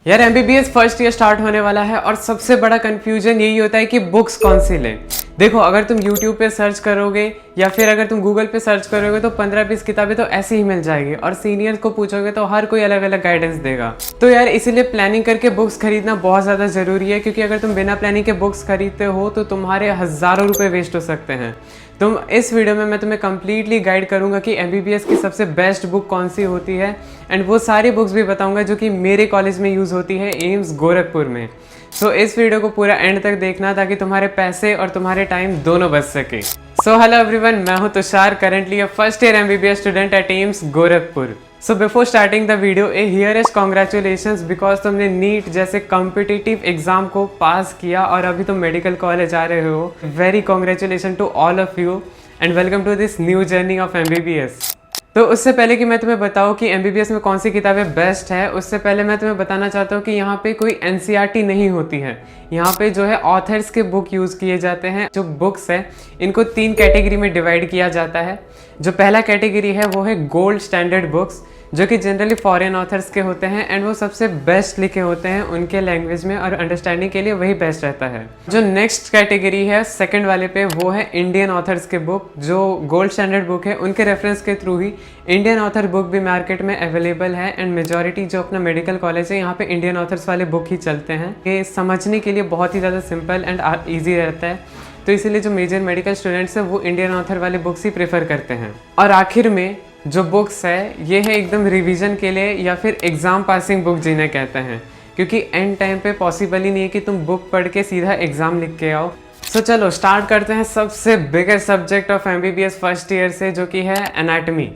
यार MBBS first year start होने वाला है और सबसे बड़ा कंफ्यूजन यही होता है कि बुक्स कौन सी लें। देखो, अगर तुम YouTube पे सर्च करोगे या फिर अगर तुम Google पे सर्च करोगे तो 15-20 किताबें तो ऐसे ही मिल जाएगी और सीनियर्स को पूछोगे तो हर कोई अलग अलग गाइडेंस देगा। तो यार इसीलिए प्लानिंग करके बुक्स खरीदना बहुत ज़्यादा ज़रूरी है, क्योंकि अगर तुम बिना प्लानिंग के बुक्स खरीदते हो तो तुम्हारे हज़ारों रुपये वेस्ट हो सकते हैं। तुम इस वीडियो में मैं तुम्हें कम्प्लीटली गाइड करूंगा कि एमबीबीएस की सबसे बेस्ट बुक कौन सी होती है एंड वो सारी बुक्स भी बताऊंगा जो कि मेरे कॉलेज में यूज़ होती है एम्स गोरखपुर में। सो इस वीडियो को पूरा एंड तक देखना ताकि तुम्हारे पैसे और तुम्हारे टाइम दोनों बच सके। सो हेलो एवरीवन, मैं हूं Tushar, currently a first year MBBS student at AIIMS Gorakhpur. So before starting the video here is congratulations because तुमने नीट जैसे कॉम्पिटिटिव एग्जाम को पास किया और अभी तुम मेडिकल कॉलेज आ रहे हो। Very congratulation to all of you and welcome to this new journey of MBBS. तो उससे पहले कि मैं तुम्हें बताऊं कि एमबीबीएस में कौन सी किताबें बेस्ट है, उससे पहले मैं तुम्हें बताना चाहता हूं कि यहाँ पे कोई एनसीईआरटी नहीं होती है। यहाँ पे जो है ऑथर्स के बुक यूज़ किए जाते हैं। जो बुक्स है इनको 3 कैटेगरी में डिवाइड किया जाता है। जो पहला कैटेगरी है वो है गोल्ड स्टैंडर्ड बुक्स, जो कि जनरली फॉरेन ऑथर्स के होते हैं एंड वो सबसे बेस्ट लिखे होते हैं उनके लैंग्वेज में और अंडरस्टैंडिंग के लिए वही बेस्ट रहता है। जो नेक्स्ट कैटेगरी है सेकंड वाले पे वो है इंडियन ऑथर्स के बुक। जो गोल्ड स्टैंडर्ड बुक है उनके रेफरेंस के थ्रू ही इंडियन ऑथर बुक भी मार्केट में अवेलेबल है एंड मेजॉरिटी जो अपना मेडिकल कॉलेज है यहाँ पे इंडियन ऑथर्स वाले बुक ही चलते हैं। ये समझने के लिए बहुत ही ज़्यादा सिंपल एंड ईजी रहता है, तो इसीलिए जो मेजर मेडिकल स्टूडेंट्स हैं वो इंडियन ऑथर वाले बुक्स ही प्रेफर करते हैं। और आखिर में जो बुक्स है ये है एकदम रिवीजन के लिए या फिर एग्ज़ाम पासिंग बुक जिन्हें कहते हैं, क्योंकि एंड टाइम पे पॉसिबल ही नहीं है कि तुम बुक पढ़ के सीधा एग्ज़ाम लिख के आओ। सो चलो स्टार्ट करते हैं सबसे biggest subject of MBBS first year से, जो कि है एनाटमी।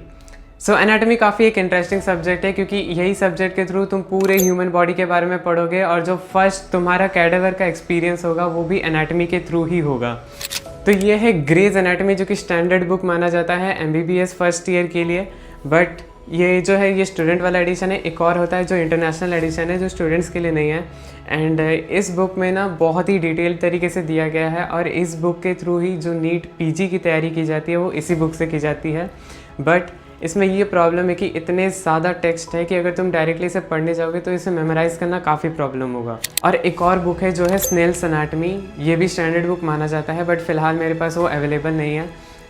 सो एनाटमी काफ़ी एक इंटरेस्टिंग सब्जेक्ट है, क्योंकि यही सब्जेक्ट के थ्रू तुम पूरे ह्यूमन बॉडी के बारे में पढ़ोगे और जो फर्स्ट तुम्हारा कैडेवर का एक्सपीरियंस होगा वो भी एनाटमी के थ्रू ही होगा। तो ये है ग्रेज एनाटमी, जो कि स्टैंडर्ड बुक माना जाता है एमबीबीएस फर्स्ट ईयर के लिए। बट ये जो है ये स्टूडेंट वाला एडिशन है। एक और होता है जो इंटरनेशनल एडिशन है, जो स्टूडेंट्स के लिए नहीं है। एंड इस बुक में ना बहुत ही डिटेल तरीके से दिया गया है और इस बुक के थ्रू ही जो नीट पीजी की तैयारी की जाती है वो इसी बुक से की जाती है। बट इसमें ये प्रॉब्लम है कि इतने ज़्यादा टेक्स्ट है कि अगर तुम डायरेक्टली इसे पढ़ने जाओगे तो इसे मेमोराइज़ करना काफ़ी प्रॉब्लम होगा। और एक और बुक है जो है स्नेल्स एनाटमी, ये भी स्टैंडर्ड बुक माना जाता है, बट फिलहाल मेरे पास वो अवेलेबल नहीं है,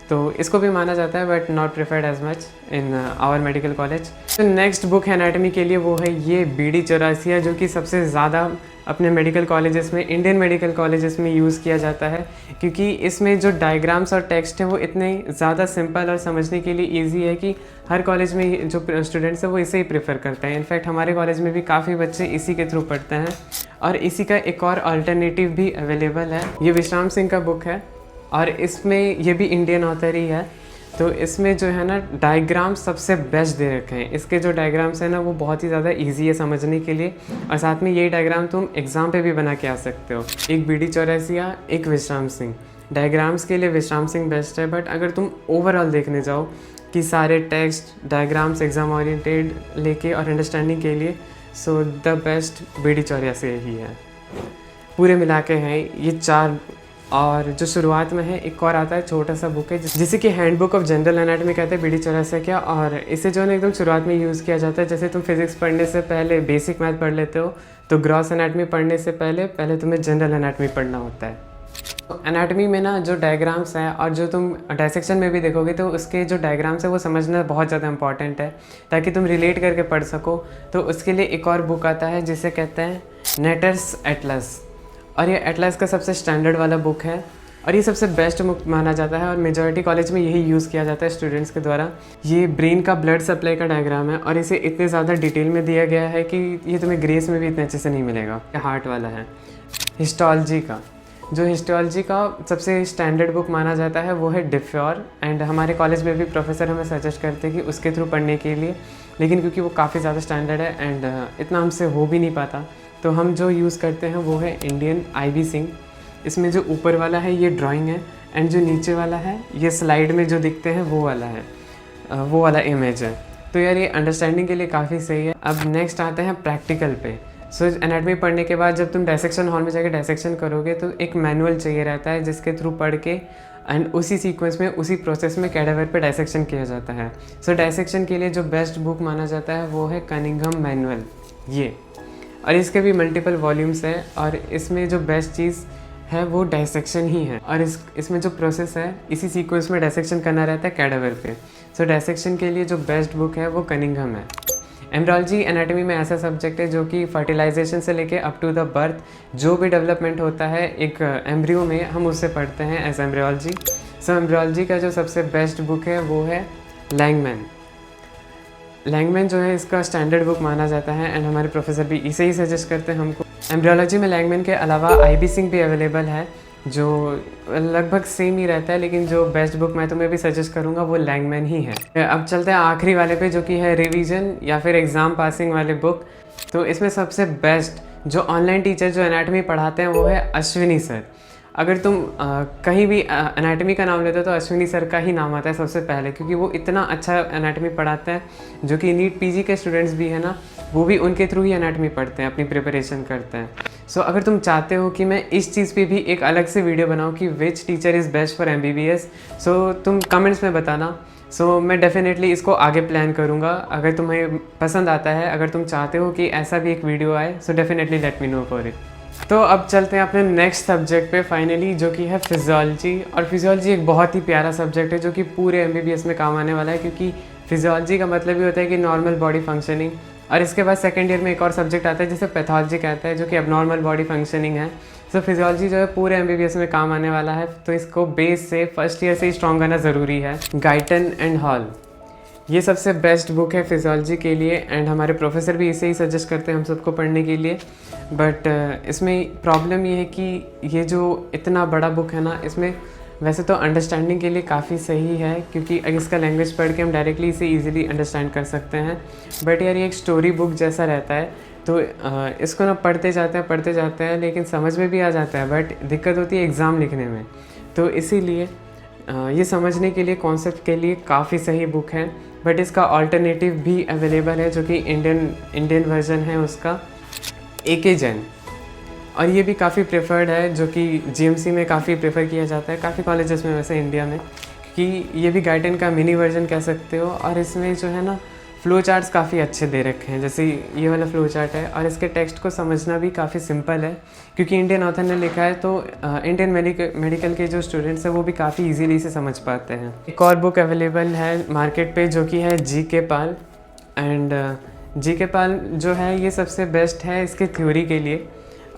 तो इसको भी माना जाता है but not preferred as much in our medical college. तो नेक्स्ट बुक है एनाटमी के लिए वो है ये BD चौरासिया, जो कि सबसे ज़्यादा अपने मेडिकल कॉलेजेस में, इंडियन मेडिकल कॉलेजेस में यूज़ किया जाता है, क्योंकि इसमें जो डायग्राम्स और टेक्स्ट है वो इतने ज़्यादा सिंपल और समझने के लिए ईजी है कि हर कॉलेज में जो स्टूडेंट्स हैं वो इसे ही प्रेफर करते हैं। इनफैक्ट हमारे कॉलेज में भी काफ़ी बच्चे इसी के थ्रू पढ़ते हैं और इसी का एक और अल्टरनेटिव भी अवेलेबल है। ये विश्राम सिंह का बुक है और इसमें ये भी इंडियन ऑथर ही है। तो इसमें जो है ना डायग्राम सबसे बेस्ट दे रखे हैं। इसके जो डायग्राम्स हैं ना वो बहुत ही ज़्यादा इजी है समझने के लिए और साथ में यही डायग्राम तुम एग्ज़ाम पे भी बना के आ सकते हो। एक BD चौरासिया, एक विश्राम सिंह। डायग्राम्स के लिए विश्राम सिंह बेस्ट है, बट अगर तुम ओवरऑल देखने जाओ कि सारे टेक्स्ट डायग्राम्स एग्ज़ाम ओरिएंटेड लेके और अंडरस्टैंडिंग के लिए, so the best BD Chaurasia ही है। पूरे मिला के हैं ये 4। और जो शुरुआत में है एक और आता है छोटा सा बुक है जिसे कि हैंडबुक ऑफ जनरल एनाटमी कहते हैं, BD चौरासिया क्या। और इसे जो है ना एकदम शुरुआत में यूज़ किया जाता है। जैसे तुम फिजिक्स पढ़ने से पहले बेसिक मैथ पढ़ लेते हो, तो ग्रॉस एनाटमी पढ़ने से पहले तुम्हें जनरल एनाटमी पढ़ना होता है। तो एनाटमी में ना जो डायग्राम्स हैं और जो तुम डायसेक्शन में भी देखोगे तो उसके जो डायग्राम्स है वो समझना बहुत ज़्यादा इंपॉर्टेंट है ताकि तुम रिलेट करके पढ़ सको। तो उसके लिए एक और बुक आता है जिसे कहते हैं नेटर्स एटलस, और ये एटलस का सबसे स्टैंडर्ड वाला बुक है और ये सबसे बेस्ट बुक माना जाता है और मेजॉरिटी कॉलेज में यही यूज़ किया जाता है स्टूडेंट्स के द्वारा। ये ब्रेन का ब्लड सप्लाई का डायग्राम है और इसे इतने ज़्यादा डिटेल में दिया गया है कि ये तुम्हें ग्रेस में भी इतने अच्छे से नहीं मिलेगा। हार्ट वाला है हिस्टोलॉजी का। जो हिस्टोलॉजी का सबसे स्टैंडर्ड बुक माना जाता है वो है डिफ्योर, एंड हमारे कॉलेज में भी प्रोफेसर हमें सजेस्ट करते हैं कि उसके थ्रू पढ़ने के लिए, लेकिन क्योंकि वो काफ़ी ज़्यादा स्टैंडर्ड है एंड इतना हमसे हो भी नहीं पाता, तो हम जो यूज़ करते हैं वो है इंडियन IB सिंह। इसमें जो ऊपर वाला है ये ड्राइंग है एंड जो नीचे वाला है ये स्लाइड में जो दिखते हैं वो वाला है, वो वाला इमेज है। तो यार ये अंडरस्टैंडिंग के लिए काफ़ी सही है। अब नेक्स्ट आते हैं प्रैक्टिकल पे। सो एनाटमी पढ़ने के बाद जब तुम डायसेक्शन हॉल में जाकर डायसेक्शन करोगे तो एक मैनुअल चाहिए रहता है जिसके थ्रू पढ़ के एंड उसी सीक्वेंस में, उसी प्रोसेस में कैडेवर पे डायसेक्शन किया जाता है। सो डायसेक्शन के लिए जो बेस्ट बुक माना जाता है वो है कनिंघम मैनुअल। ये और इसके भी मल्टीपल वॉल्यूम्स है और इसमें जो बेस्ट चीज़ है वो डायसेक्शन ही है। और इसमें जो प्रोसेस है इसी सीक्वेंस में डायसेक्शन करना रहता है कैडावर पे। सो डायसेक्शन के लिए जो बेस्ट बुक है वो कनिंघम है। एम्ब्रियोलॉजी एनाटॉमी में ऐसा सब्जेक्ट है जो कि फर्टिलाइजेशन से लेके अप टू द बर्थ जो भी डेवलपमेंट होता है एक एम्ब्रियो में हम उससे पढ़ते हैं एज एम्ब्रियोलॉजी। सो एम्ब्रियोलॉजी का जो सबसे बेस्ट बुक है वो है लैंगमैन। लैंगमैन जो है इसका स्टैंडर्ड बुक माना जाता है एंड हमारे प्रोफेसर भी इसे ही सजेस्ट करते हैं हमको। एम्ब्रियोलॉजी में लैंगमैन के अलावा IB सिंह भी अवेलेबल है जो लगभग सेम ही रहता है, लेकिन जो बेस्ट बुक मैं तुम्हें भी सजेस्ट करूँगा वो लैंगमैन ही है। अब चलते हैं आखिरी वाले पे जो कि है रिवीजन या फिर एग्ज़ाम पासिंग वाले बुक। तो इसमें सबसे बेस्ट जो ऑनलाइन टीचर जो एनाटॉमी पढ़ाते हैं वो है अश्विनी सर। अगर तुम कहीं भी एनाटॉमी का नाम लेते हो तो अश्विनी सर का ही नाम आता है सबसे पहले, क्योंकि वो इतना अच्छा एनाटॉमी पढ़ाते हैं। जो कि नीट PG के स्टूडेंट्स भी है ना, वो भी उनके थ्रू ही एनाटॉमी पढ़ते हैं, अपनी प्रिपरेशन करते हैं। सो अगर तुम चाहते हो कि मैं इस चीज़ पे भी एक अलग से वीडियो बनाऊँ कि which teacher is best for MBBS, so तुम कमेंट्स में बताना। सो मैं डेफिनेटली इसको आगे प्लान करूँगा। अगर तुम्हें पसंद आता है, अगर तुम चाहते हो कि ऐसा भी एक वीडियो आए, so definitely let me know for it. तो अब चलते हैं अपने नेक्स्ट सब्जेक्ट पे फाइनली, जो कि है फिजियोलॉजी। और फिजियोलॉजी एक बहुत ही प्यारा सब्जेक्ट है जो कि पूरे MBBS में काम आने वाला है, क्योंकि फिजियोलॉजी का मतलब ही होता है कि नॉर्मल बॉडी फंक्शनिंग। और इसके बाद सेकेंड ईयर में एक और सब्जेक्ट आता है जिसे पैथोलॉजी कहता है, जो कि एबनॉर्मल बॉडी फंक्शनिंग है। सो फिजियोलॉजी जो है पूरे MBBS में काम आने वाला है, तो इसको बेस से फर्स्ट ईयर से ही स्ट्रॉन्ग करना ज़रूरी है। गाइटन एंड हॉल ये सबसे बेस्ट बुक है फिजियोलॉजी के लिए एंड हमारे प्रोफेसर भी इसे ही सजेस्ट करते हैं हम सबको पढ़ने के लिए। बट इसमें प्रॉब्लम ये है कि ये जो इतना बड़ा बुक है ना, इसमें वैसे तो अंडरस्टैंडिंग के लिए काफ़ी सही है, क्योंकि इसका लैंग्वेज पढ़ के हम डायरेक्टली इसे ईजिली अंडरस्टैंड कर सकते हैं। बट यार ये एक स्टोरी बुक जैसा रहता है, तो इसको ना पढ़ते जाते हैं लेकिन समझ में भी आ जाता है, बट दिक्कत होती है एग्ज़ाम लिखने में। तो इसीलिए ये समझने के लिए, कॉन्सेप्ट के लिए काफ़ी सही बुक है। बट इसका ऑल्टरनेटिव भी अवेलेबल है जो कि इंडियन वर्जन है उसका, AK जैन। और ये भी काफ़ी प्रेफर्ड है, जो कि GMC में काफ़ी प्रेफर किया जाता है, काफ़ी कॉलेजेस में वैसे इंडिया में, कि ये भी गाइडन का मिनी वर्जन कह सकते हो। और इसमें जो है ना फ्लो चार्ट्स काफ़ी अच्छे दे रखे हैं, जैसे ये वाला फ्लो चार्ट है। और इसके टेक्स्ट को समझना भी काफ़ी सिंपल है, क्योंकि इंडियन ऑथर ने लिखा है, तो इंडियन मेडिकल के जो स्टूडेंट्स हैं वो भी काफ़ी इजीली इसे समझ पाते हैं। एक और बुक अवेलेबल है मार्केट पे जो कि है GK पाल। एंड GK पाल जो है ये सबसे बेस्ट है इसके थ्योरी के लिए।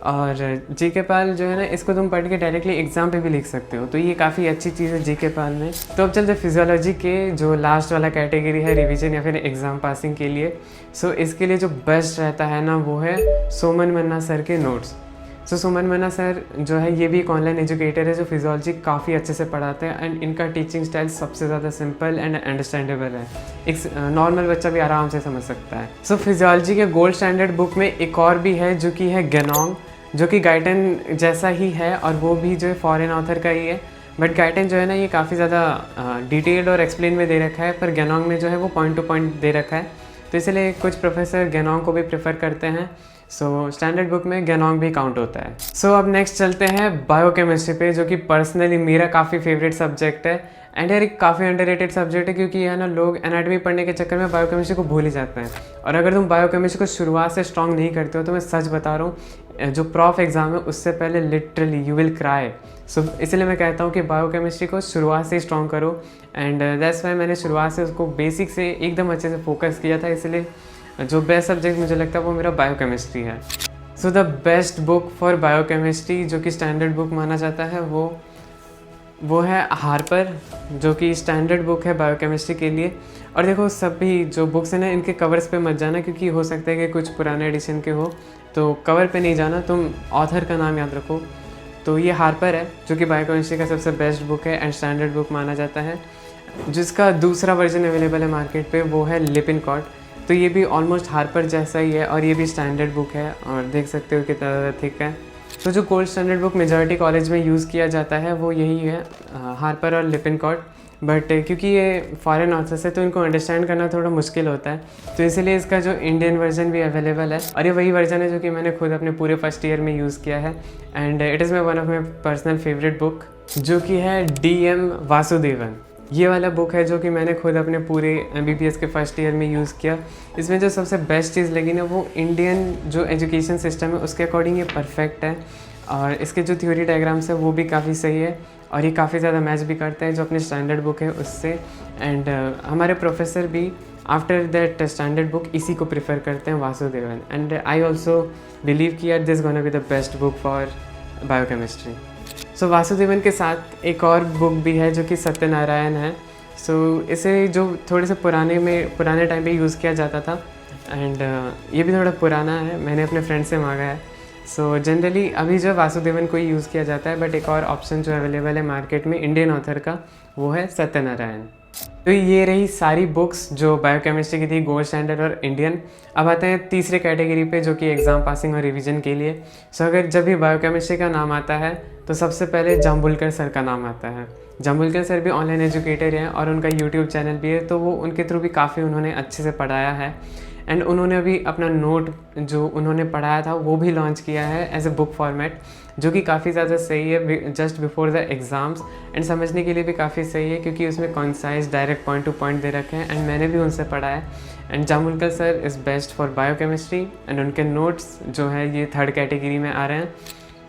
और GK पाल जो है ना, इसको तुम पढ़ के डायरेक्टली एग्ज़ाम पे भी लिख सकते हो, तो ये काफ़ी अच्छी चीज़ है GK पाल में। तो अब चलते फिजियोलॉजी के जो लास्ट वाला कैटेगरी है रिवीजन या फिर एग्ज़ाम पासिंग के लिए। सो इसके लिए जो बेस्ट रहता है ना वो है सोमन मन्ना सर के नोट्स। सो सोमन मन्ना सर जो है ये भी एक ऑनलाइन एजुकेटर है जो फिजियोलॉजी काफ़ी अच्छे से पढ़ाते हैं एंड इनका टीचिंग स्टाइल सबसे ज़्यादा सिंपल एंड अंडरस्टैंडेबल है, एक नॉर्मल बच्चा भी आराम से समझ सकता है। सो फिजियोलॉजी के गोल्ड स्टैंडर्ड बुक में एक और भी है जो कि है गेनोंग, जो कि गाइटन जैसा ही है और वो भी जो है फॉरेन ऑथर का ही है। बट गाइटन जो है ना ये काफ़ी ज़्यादा डिटेल्ड और एक्सप्लेन में दे रखा है, पर गेनोंग में जो है वो पॉइंट टू पॉइंट दे रखा है, तो इसलिए कुछ प्रोफेसर गेनोंग को भी प्रेफर करते हैं। सो स्टैंडर्ड बुक में गेनोंग भी काउंट होता है। सो अब नेक्स्ट चलते हैं बायोकेमिस्ट्री पे, जो कि पर्सनली मेरा काफ़ी फेवरेट सब्जेक्ट है एंड यार एक काफ़ी अंडररेटेड सब्जेक्ट है, क्योंकि है ना लोग एनाटॉमी पढ़ने के चक्कर में बायोकेमिस्ट्री को भूल ही जाते हैं। और अगर तुम बायोकेमिस्ट्री को शुरुआत से स्ट्रॉन्ग नहीं करते हो तो मैं सच बता रहा हूँ, जो प्रॉफ एग्ज़ाम है उससे पहले लिटरली यू विल क्राई। सो इसलिए मैं कहता हूँ कि बायोकेमिस्ट्री को शुरुआत से ही स्ट्रॉन्ग करो एंड दैट्स वाई मैंने शुरुआत से उसको बेसिक से एकदम अच्छे से फोकस किया था, इसलिए जो बेस्ट सब्जेक्ट मुझे लगता है वो मेरा बायोकेमिस्ट्री है। सो the best book for biochemistry जो कि स्टैंडर्ड बुक माना जाता है वो है हार्पर, जो कि स्टैंडर्ड बुक है बायोकेमिस्ट्री के लिए। और देखो सभी जो बुक्स हैं ना इनके कवर्स पे मत जाना, क्योंकि हो सकता है कि कुछ पुराने एडिशन के हो, तो कवर पे नहीं जाना, तुम ऑथर का नाम याद रखो। तो ये हार्पर है जो कि बायोकेमिस्ट्री का सबसे बेस्ट बुक है एंड स्टैंडर्ड बुक माना जाता है। जिसका दूसरा वर्जन अवेलेबल है मार्केट पे वो है लिपिनकॉट, तो ये भी ऑलमोस्ट हार्पर जैसा ही है और ये भी स्टैंडर्ड बुक है और देख सकते हो कितना ज़्यादा थिक है। तो जो gold standard book majority college में यूज़ किया जाता है वो यही है, हार्पर और लिपिनकॉट। बट क्योंकि ये फॉरेन ऑथर्स है तो इनको अंडरस्टैंड करना थोड़ा मुश्किल होता है, तो इसलिए इसका जो इंडियन वर्जन भी अवेलेबल है और ये वही वर्जन है जो कि मैंने खुद अपने पूरे फर्स्ट ईयर में यूज़ किया है and it is my one of my personal favourite book, जो कि है DM वासुदेवन। ये वाला बुक है जो कि मैंने खुद अपने पूरे MBBS के फर्स्ट ईयर में यूज़ किया। इसमें जो सबसे बेस्ट चीज़ लगी ना, वो इंडियन जो एजुकेशन सिस्टम है उसके अकॉर्डिंग ये परफेक्ट है, और इसके जो थ्योरी डायग्राम्स है वो भी काफ़ी सही है, और ये काफ़ी ज़्यादा मैच भी करता है जो अपने स्टैंडर्ड बुक है उससे। एंड हमारे प्रोफेसर भी आफ्टर दैट स्टैंडर्ड बुक इसी को प्रेफर करते हैं, Vasudevan. And I also believe कि यार this gonna be the best book for biochemistry. So Vasudevan के साथ एक और बुक भी है जो कि सत्यनारायण है। इसे जो थोड़े से पुराने टाइम पे यूज़ किया जाता था, एंड ये भी थोड़ा पुराना है, मैंने अपने फ्रेंड से मांगा है। जनरली अभी जो वासुदेवन को ही यूज़ किया जाता है, बट एक और ऑप्शन जो अवेलेबल है मार्केट में इंडियन ऑथर का, वो है सत्यनारायण। तो ये रही सारी बुक्स जो बायोकेमिस्ट्री की थी, गोल्ड स्टैंडर्ड और इंडियन। अब आते हैं तीसरे कैटेगरी पे जो कि एग्ज़ाम पासिंग और रिवीजन के लिए। अगर जब भी बायोकेमिस्ट्री का नाम आता है तो सबसे पहले जाम्बुलकर सर का नाम आता है। जाम्बुलकर सर भी ऑनलाइन एजुकेटर हैं और उनका यूट्यूब चैनल भी है, तो वो उनके थ्रू भी काफ़ी उन्होंने अच्छे से पढ़ाया है। एंड उन्होंने अभी अपना नोट जो उन्होंने पढ़ाया था वो भी लॉन्च किया है एज ए बुक फॉर्मेट, जो कि काफ़ी ज़्यादा सही है just before the exams, and समझने के लिए भी काफ़ी सही है क्योंकि उसमें concise direct point to point दे रखे हैं। एंड मैंने भी उनसे पढ़ा है। And Jambulkar sir is best for biochemistry, and उनके नोट्स जो है ये थर्ड कैटेगरी में आ रहे हैं।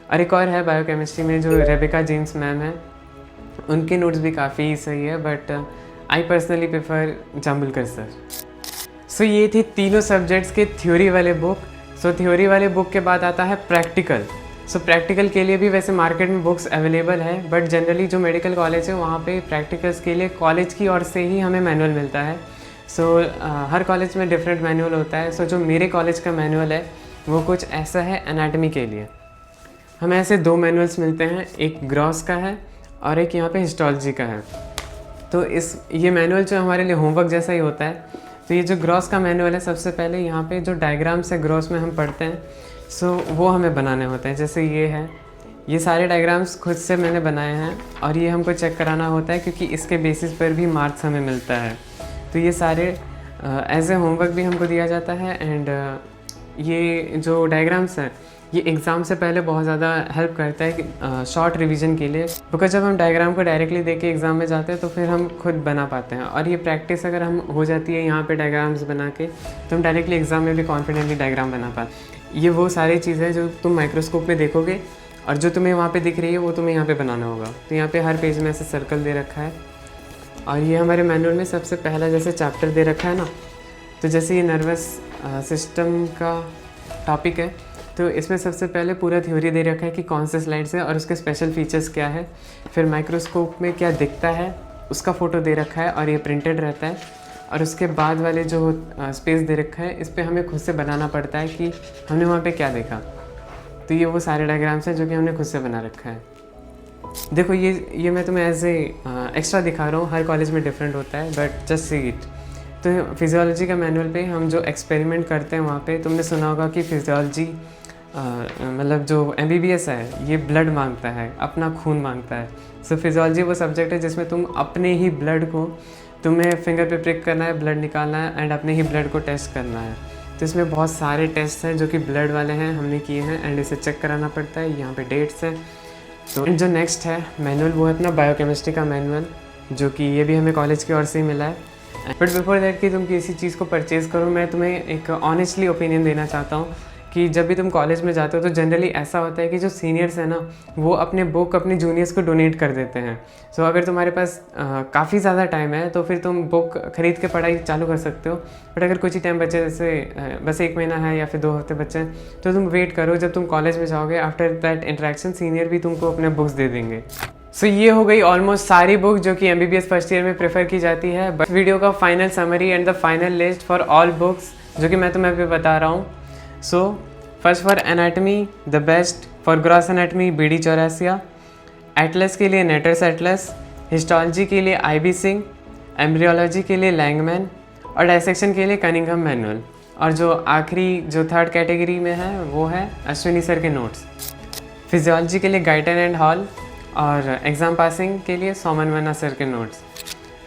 और एक और है बायोकेमिस्ट्री में जो रेबिका जेम्स मैम है, उनके नोट्स भी काफ़ी सही है, but I personally prefer Jambulkar sir. ये थी तीनों सब्जेक्ट्स के थ्योरी वाले बुक। थ्योरी वाले बुक के बाद आता है प्रैक्टिकल। प्रैक्टिकल के लिए भी वैसे मार्केट में बुक्स अवेलेबल है, बट जनरली जो मेडिकल कॉलेज है वहाँ पे प्रैक्टिकल्स के लिए कॉलेज की ओर से ही हमें मैनुअल मिलता है। हर कॉलेज में डिफरेंट मैनुअल होता है। जो मेरे कॉलेज का मैनुअल है वो कुछ ऐसा है एनाटमी के लिए। हमें ऐसे 2 मैनुअल्स मिलते हैं, एक ग्रॉस का है और एक यहाँ पे हिस्टोलॉजी का है। ये मैनुअल जो हमारे लिए होमवर्क जैसा ही होता है। ये जो ग्रॉस का मैनुअल है, सबसे पहले यहाँ पे जो डायग्राम्स है ग्रॉस में हम पढ़ते हैं, वो हमें बनाने होते हैं। जैसे ये है, ये सारे डायग्राम्स खुद से मैंने बनाए हैं और ये हमको चेक कराना होता है क्योंकि इसके बेसिस पर भी मार्क्स हमें मिलता है। ये सारे एज ए होमवर्क भी हमको दिया जाता है। एंड ये जो डायग्राम्स हैं ये एग्ज़ाम से पहले बहुत ज़्यादा हेल्प करता है शॉर्ट रिवीजन के लिए, बिकॉज जब हम डायग्राम को डायरेक्टली देख के एग्ज़ाम में जाते हैं तो फिर हम खुद बना पाते हैं। और ये प्रैक्टिस अगर हम हो जाती है यहाँ पे डायग्राम्स बना के, तो हम डायरेक्टली एग्ज़ाम में भी कॉन्फिडेंटली डायग्राम बना पाते। ये वो सारी चीज़ें हैं जो तुम माइक्रोस्कोप में देखोगे और जो तुम्हें वहाँ पर दिख रही है वो तुम्हें यहाँ पर बनाना होगा। तो यहाँ पर हर पेज में ऐसे सर्कल दे रखा है। और ये हमारे मैनुअल में सबसे पहला जैसे चैप्टर दे रखा है ना, तो जैसे ये नर्वस सिस्टम का टॉपिक है, तो इसमें सबसे पहले पूरा थ्योरी दे रखा है कि कौन से स्लाइड्स है और उसके स्पेशल फीचर्स क्या है। फिर माइक्रोस्कोप में क्या दिखता है उसका फ़ोटो दे रखा है और ये प्रिंटेड रहता है। और उसके बाद वाले जो स्पेस दे रखा है इस पर हमें खुद से बनाना पड़ता है कि हमने वहाँ पे क्या देखा। तो ये वो सारे डायग्राम्स हैं जो कि हमने खुद से बना रखा है। देखो ये मैं तुम्हें एज ए एक्स्ट्रा दिखा रहा हूँ, हर कॉलेज में डिफरेंट होता है, बट जस्ट सी इट। तो फिजियोलॉजी का मैनुअल पे हम जो एक्सपेरिमेंट करते हैं वहाँ पे तुमने सुना होगा कि फिजियोलॉजी मतलब जो MBBS है ये ब्लड मांगता है, अपना खून मांगता है। फिजियोलॉजी वो सब्जेक्ट है जिसमें तुम अपने ही ब्लड को, तुम्हें फिंगर पे प्रिक करना है, ब्लड निकालना है एंड अपने ही ब्लड को टेस्ट करना है। तो इसमें बहुत सारे टेस्ट हैं जो कि ब्लड वाले हैं, हमने किए हैं एंड इसे चेक कराना पड़ता है। यहाँ पे डेट्स हैं। तो जो नेक्स्ट है मैनुअल वो है अपना बायोकेमिस्ट्री का मैनुअल, जो कि ये भी हमें कॉलेज की ओर से ही मिला है। बट बिफोर दैट कि तुम किसी चीज़ को परचेज़ करो, मैं तुम्हें एक ऑनेस्टली ओपिनियन देना चाहता हूँ कि जब भी तुम कॉलेज में जाते हो तो जनरली ऐसा होता है कि जो सीनियर्स हैं ना वो अपने बुक अपने जूनियर्स को डोनेट कर देते हैं। अगर तुम्हारे पास काफ़ी ज़्यादा टाइम है तो फिर तुम बुक खरीद के पढ़ाई चालू कर सकते हो। बट अगर कुछ ही टाइम बचे, जैसे बस 1 महीना है या फिर 2 हफ्ते बचे हैं, तो तुम वेट करो जब तुम कॉलेज में जाओगे। आफ्टर दैट इंटरेक्शन सीनियर भी तुमको अपने बुक्स दे देंगे। ये हो गई ऑलमोस्ट सारी बुक जो कि MBBS फर्स्ट ईयर में प्रेफर की जाती है। बट वीडियो का final summary and the final list for all books जो कि मैं तुम्हें अभी बता रहा हूँ। First for anatomy the best for gross anatomy BD Chaurasia, Atlas के लिए नेटर्स एटलस, हिस्टोलॉजी के लिए IB सिंह, एम्ब्रियोलॉजी के लिए लैंगमैन और डायसेक्शन के लिए कनिंघम मैनुअल। और जो आखिरी जो थर्ड कैटेगरी में है वो है अश्विनी सर के नोट्स। फिजियोलॉजी के लिए गाइटन एंड हॉल और एग्ज़ाम पासिंग के लिए सोमन मन्ना सर के नोट्स।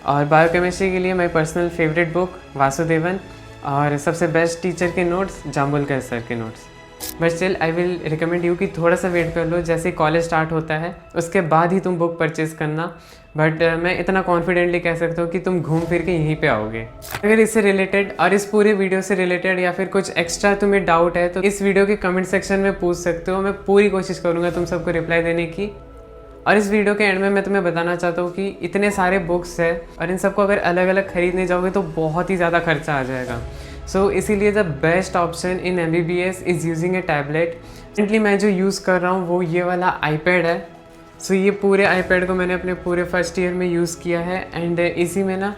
और बायोकेमिस्ट्री के लिए my personal favourite book Vasudevan और सबसे बेस्ट टीचर के नोट्स जाम्बुलकर सर के notes. But still I will recommend you कि थोड़ा सा वेट कर लो, जैसे कॉलेज स्टार्ट होता है उसके बाद ही तुम बुक परचेज़ करना। बट मैं इतना कॉन्फिडेंटली कह सकता हूँ कि तुम घूम फिर के यहीं पे आओगे। अगर इससे रिलेटेड और इस पूरे वीडियो से रिलेटेड या फिर कुछ एक्स्ट्रा तुम्हें डाउट है तो इस वीडियो के कमेंट सेक्शन में पूछ सकते हो। मैं पूरी कोशिश करूँगा तुम सबको रिप्लाई देने की। और इस वीडियो के एंड में मैं तुम्हें बताना चाहता हूँ कि इतने सारे बुक्स हैं और इन सबको अगर अलग अलग खरीदने जाओगे तो बहुत ही ज़्यादा खर्चा आ जाएगा। सो इसीलिए the best option in MBBS is using A tablet. Recently मैं जो यूज़ कर रहा हूँ वो ये वाला iPad है। सो ये पूरे iPad को मैंने अपने पूरे फर्स्ट ईयर में यूज़ किया है एंड इसी में ना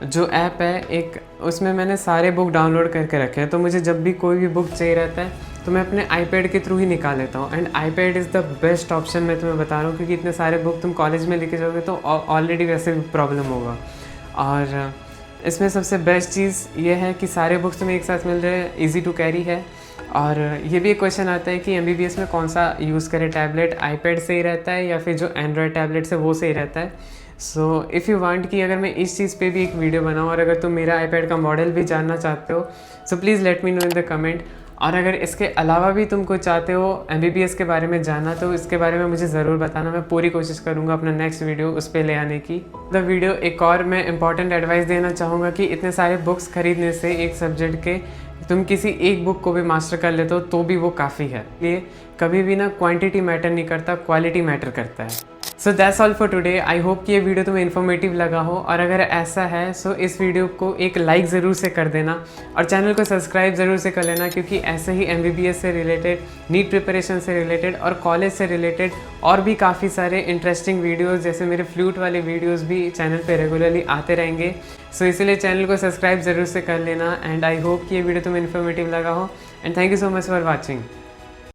जो ऐप है एक, उसमें मैंने सारे बुक डाउनलोड करके रखे हैं। तो मुझे जब भी कोई भी बुक चाहिए रहता है तो मैं अपने iPad के थ्रू ही निकाल लेता हूँ। And iPad is the best option मैं तुम्हें बता रहा हूँ, क्योंकि इतने सारे बुक तुम कॉलेज में लेके जाओगे तो ऑलरेडी वैसे भी प्रॉब्लम होगा। और इसमें सबसे बेस्ट चीज़ ये है कि सारे बुक्स तुम्हें एक साथ मिल रहे हैं, ईजी टू कैरी है। और ये भी एक क्वेश्चन आता है कि MBBS में कौन सा यूज़ करें, टैबलेट iPad सही रहता है या फिर जो एंड्रॉयड टैबलेट्स है वो सही रहता है। सो इफ़ यू वांट कि अगर मैं इस चीज़ पे भी एक वीडियो बनाऊँ और अगर तुम मेरा iPad का मॉडल भी जानना चाहते हो so please let me know in the comment. और अगर इसके अलावा भी तुम कुछ चाहते हो MBBS के बारे में जानना तो इसके बारे में मुझे ज़रूर बताना। मैं पूरी कोशिश करूँगा अपना नेक्स्ट वीडियो उस पर ले आने की। द वीडियो एक और मैं इंपॉर्टेंट एडवाइस देना चाहूँगा कि इतने सारे बुक्स खरीदने से एक सब्जेक्ट के तुम किसी एक बुक को भी मास्टर कर लेते हो तो भी वो काफ़ी है। इसलिए कभी भी ना क्वांटिटी मैटर नहीं करता, क्वालिटी मैटर करता है। So that's all for today. I hope कि ये वीडियो तुम्हें इन्फॉर्मेटिव लगा हो, और अगर ऐसा है सो इस वीडियो को एक लाइक ज़रूर से कर देना और चैनल को सब्सक्राइब ज़रूर से कर लेना, क्योंकि ऐसे ही MBBS से रिलेटेड, नीट प्रिपरेशन से रिलेटेड और कॉलेज से रिलेटेड और भी काफ़ी सारे इंटरेस्टिंग वीडियोज़ जैसे मेरे फ्लूट वाले वीडियोज़ भी चैनल पर रेगुलरली आते रहेंगे। सो इसलिए चैनल को सब्सक्राइब ज़रूर से कर लेना। एंड आई होप कि ये वीडियो तुम्हें इन्फॉर्मेटिव लगा हो। And thank you so much for watching.